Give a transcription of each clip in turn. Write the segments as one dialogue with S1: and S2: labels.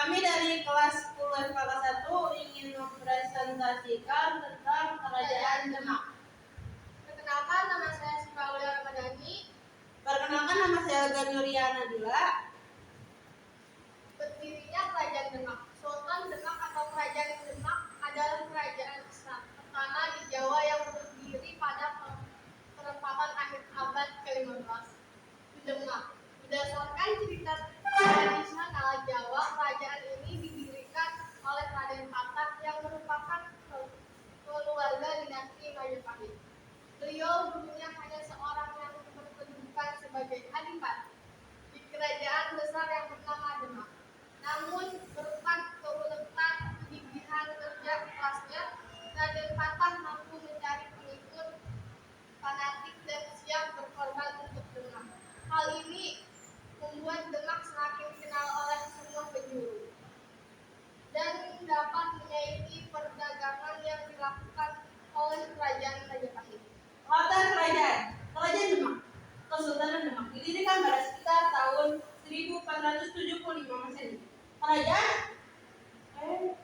S1: Kami dari kelas 10 FKK 1 ingin mempresentasikan tentang Kerajaan Demak.
S2: Perkenalkan, nama saya Syifa Aulia Ramadhani.
S1: Perkenalkan, nama saya Olga Nuriana Dila.
S2: Berdirinya Kerajaan Demak. Sultan Demak atau Kerajaan Demak adalah kerajaan Islam pertama di Jawa yang berdiri pada perempatan akhir abad ke-15 di Demak. Berdasarkan cerita tradisional Jawa, kerajaan ini didirikan oleh Raden Patah yang merupakan keluarga dinasti Majapahit. Beliau dulunya hanya seorang yang berkedudukan sebagai adipati di kerajaan besar yang bernama Demak. Namun berkat keuletan kegigihan kerja kerasnya, Raden Patah mampu mencari pengikut fanatik dan siap berkorban untuk Demak. Hal ini membuat Demak semakin dikenal oleh semua penjuru dan dapat menyaingi perdagangan yang dilakukan oleh kerajaan Majapahit.
S1: Latar Kerajaan Demak. Kesultanan Demak didirikan pada sekitar tahun 1475 Masehi. Kerajaan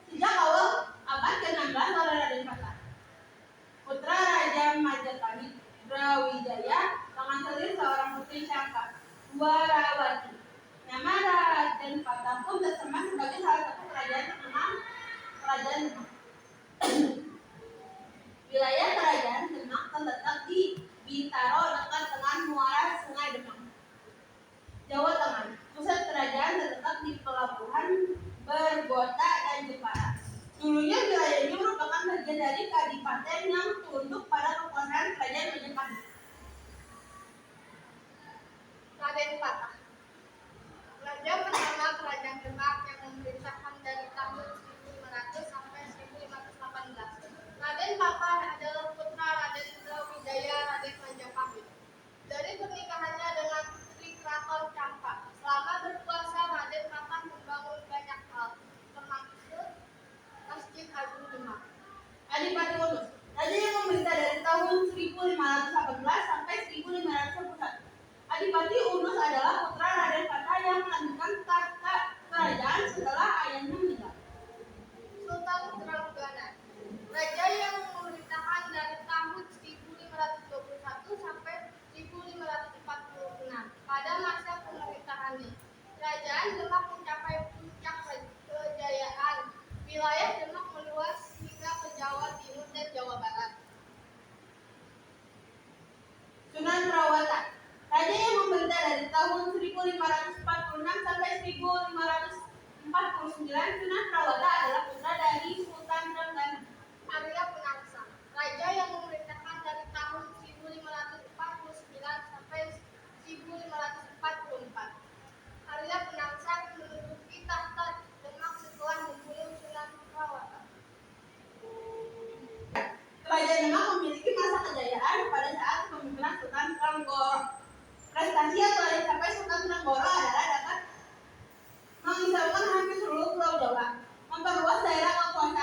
S1: sejak awal abad ke-16 oleh Raden Patah, putra Raja Majapahit Brawijaya, mengantarkan seorang putri Syaka, Dwarawati. Nama Raden Patah pun tersemat sebagai salah satu kerajaan ternama Kerajaan Demak. Wilayah Kerajaan Demak terletak di Bintaro dekat dengan muara Sungai Demak, Jawa Tengah. Pusat kerajaan terletak di pelabuhan Berbota dan Jepara. Dulunya wilayah ini merupakan bagian dari kadipaten yang tunduk pada kekuasaan Kerajaan Majapahit.
S2: Raden Patah, raja pertama Kerajaan Demak yang memerintahkan dari tahun 1500 sampai 1518. Raden Patah adalah putra Raden Brawijaya Raden Majapahit. Dari pernikahannya dengan putri Keraton Campak, selama berkuasa Raden Patah membangun banyak hal, termasuk Masjid Agung Demak.
S1: Adipati Unus, raja yang memerintah dari tahun 1518 sampai 1521. Adipati Unus adalah putra Raden Patah yang melanjutkan tahta kerajaan setelah ayahnya meninggal.
S2: Sultan Trenggalek, raja yang memerintahkan dari tahun 1521 sampai 1546. Pada masa pemerintahannya, Kerajaan Demak mencapai puncak kejayaan. Wilayah Demak meluas hingga ke Jawa Timur dan Jawa Barat.
S1: Sunan Prawata, raja yang memerintah dari tahun 1546 sampai 1549. Sunan Prawata adalah putra dari Sultan Trengganu.
S2: Arya Penangsang, raja yang memerintahkan dari tahun 1549 sampai 1544. Arya Penangsang menduduki tahta Demak setelah membunuh Sunan Prawata.
S1: Kerajaan Demak memiliki masa kejayaan pada saat kepemimpinan Sultan Trenggoro. Prestasi yang telah dicapai Sultan Trenggoro adalah dapat mengisahkan hampir seluruh Pulau Jawa, memperluas daerah kekuasaan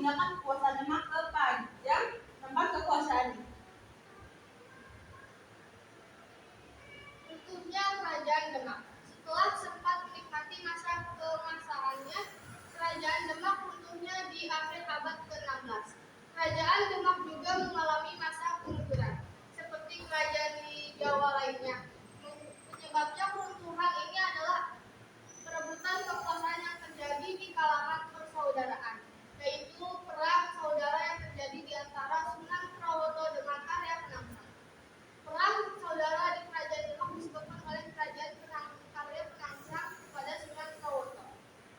S1: memindahkan kekuasaan Demak ke Pajang, tempat kekuasaannya.
S2: Runtuhnya Kerajaan Demak. Setelah sempat menikmati masa keemasannya, Kerajaan Demak runtuhnya di akhir abad ke-16. Kerajaan Demak juga mengalami masa kemunduran, seperti kerajaan di Jawa lainnya. Penyebabnya keruntuhan ini adalah perebutan kekuasaan yang terjadi di kalangan persaudaraan, yaitu perang saudara yang terjadi di antara Sunan Prawoto dengan Arya Penangsang. Perang saudara di Kerajaan Demak disebabkan oleh Kerajaan Arya Penangsang kepada Sunan Prawoto.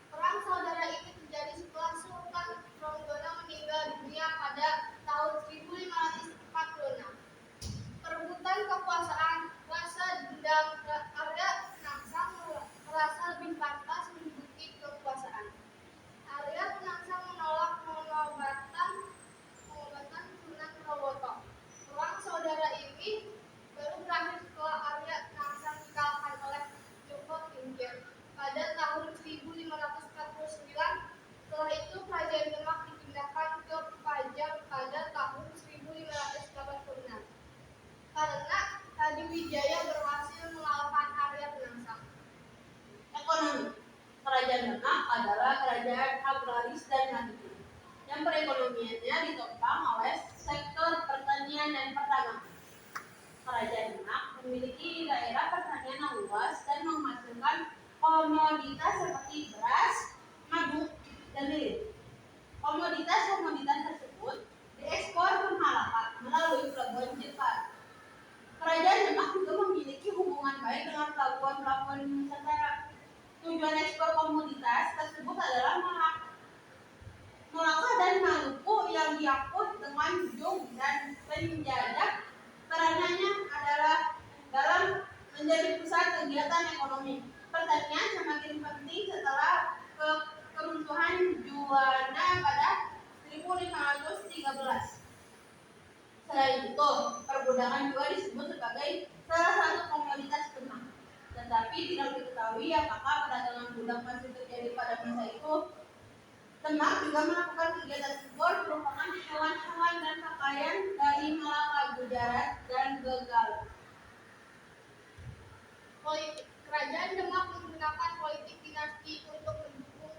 S2: Perang saudara ini terjadi setelah Sultan Tronggono meninggal dunia pada tahun 1546. Perebutan kekuasaan, rasa dendam Arya Penangsang merasa lebih pantas menduduki kekuasaan. Arya Penangsang menolak pengobatan Sunan Prawoto. Perang saudara ini baru berakhir setelah Arya Penangsang dikalahkan oleh Joko Tingkir pada tahun 1549. Setelah itu Kerajaan Demak dipindahkan ke Pajang pada tahun 1586 karena Hadiwijaya berhasil mengalahkan Arya Penangsang.
S1: Ekonomi. Kerajaan Demak adalah kerajaan agraris dan mandiri yang perekonomiannya ditopang oleh sektor pertanian dan perdagangan. Kerajaan Demak memiliki daerah pertanian yang luas dan menghasilkan komoditas seperti beras, madu, dan lilin. Komoditas tersebut diekspor ke Malaka melalui pelabuhan Jepara. Kerajaan Demak juga memiliki hubungan baik dengan pelabuhan-pelabuhan Nusantara. Tujuan ekspor komoditas tersebut adalah Malaka dan Maluku yang diangkut dengan ujung dan penjajah. Peranannya adalah dalam menjadi pusat kegiatan ekonomi. Pertanian semakin penting setelah keruntuhan Juanda pada 1513. Selain itu, perbudakan juga disebut sebagai salah satu komoditas Demak. Tetapi tidak diketahui apakah perdagangan budak masih terjadi pada masa itu. Demak juga melakukan kegiatan ekspor merupakan hewan-hewan dan pakaian dari Malaka, Gujarat, dan Begala.
S2: Politik. Kerajaan Demak menggunakan politik dinasti untuk mendukung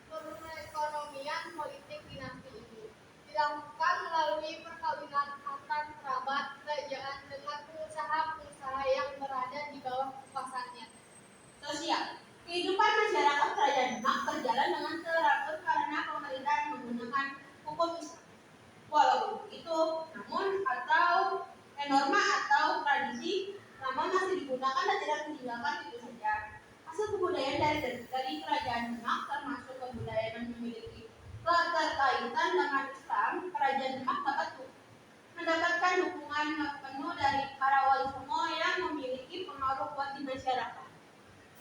S2: perekonomian. Politik dinasti ini dilakukan melalui perkawinan antar kerabat kerajaan dengan pengusaha-pengusaha yang berada di bawah kekuasaannya.
S1: Sosial. Kehidupan masyarakat Kerajaan Demak berjalan dengan teratur karena pemerintah menggunakan hukum Islam. Walaupun itu, norma atau tradisi namun masih digunakan dan tidak ditinggalkan itu saja. Hasil kebudayaan dari Kerajaan Demak termasuk kebudayaan yang memiliki keterkaitan dengan Islam. Kerajaan Demak dapat mendapatkan dukungan penuh dari para wali songo yang memiliki pengaruh kuat di masyarakat.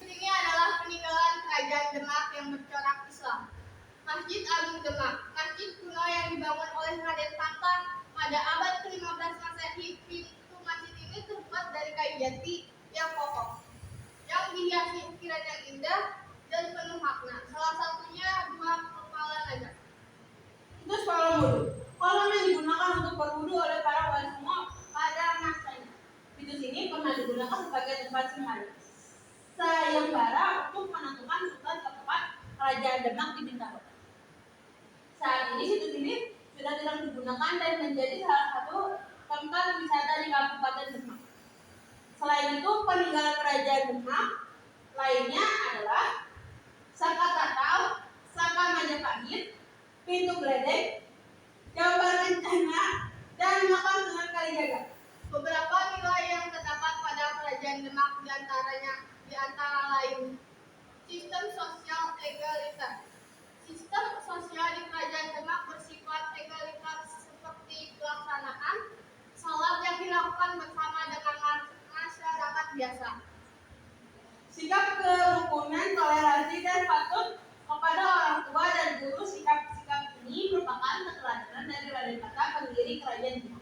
S2: Ini adalah peninggalan Kerajaan Demak yang bercorak Islam. Masjid Agung Demak, masjid kuno yang dibangun oleh Raden Patar pada abad ke-15 Masehi. Pintu masjid ini terbuat dari kayu jati yang kokoh, yang dihiasi ukiran yang indah dan penuh makna. Salah satunya dua kepala naga.
S1: Itu kolam wudhu. Kolam yang digunakan untuk berwudhu oleh para wali songo pada masanya. Pintu sini pernah digunakan sebagai tempat sayembara untuk menentukan sultan keempat Kerajaan Demak di Bintaro. Saat ini situs ini sudah tidak digunakan dan menjadi salah satu tempat wisata di Kabupaten Demak. Selain itu, peninggalan Kerajaan Demak lainnya adalah Saka Tatau, Saka Majapahit, Pintu Gledek, Jambar Kencana, dan Makam Sunan Kalijaga.
S2: Beberapa nilai yang terdapat pada Kerajaan Demak di antara lain sistem sosial egaliter. Sistem sosial di Kerajaan Demak bersifat egaliter seperti pelaksanaan salat yang dilakukan bersama dengan masyarakat biasa.
S1: Sikap kerukunan, toleransi, dan patuh kepada orang tua dan guru. Sikap-sikap ini merupakan keteladanan dari Raden Patar, pendiri Kerajaan Demak.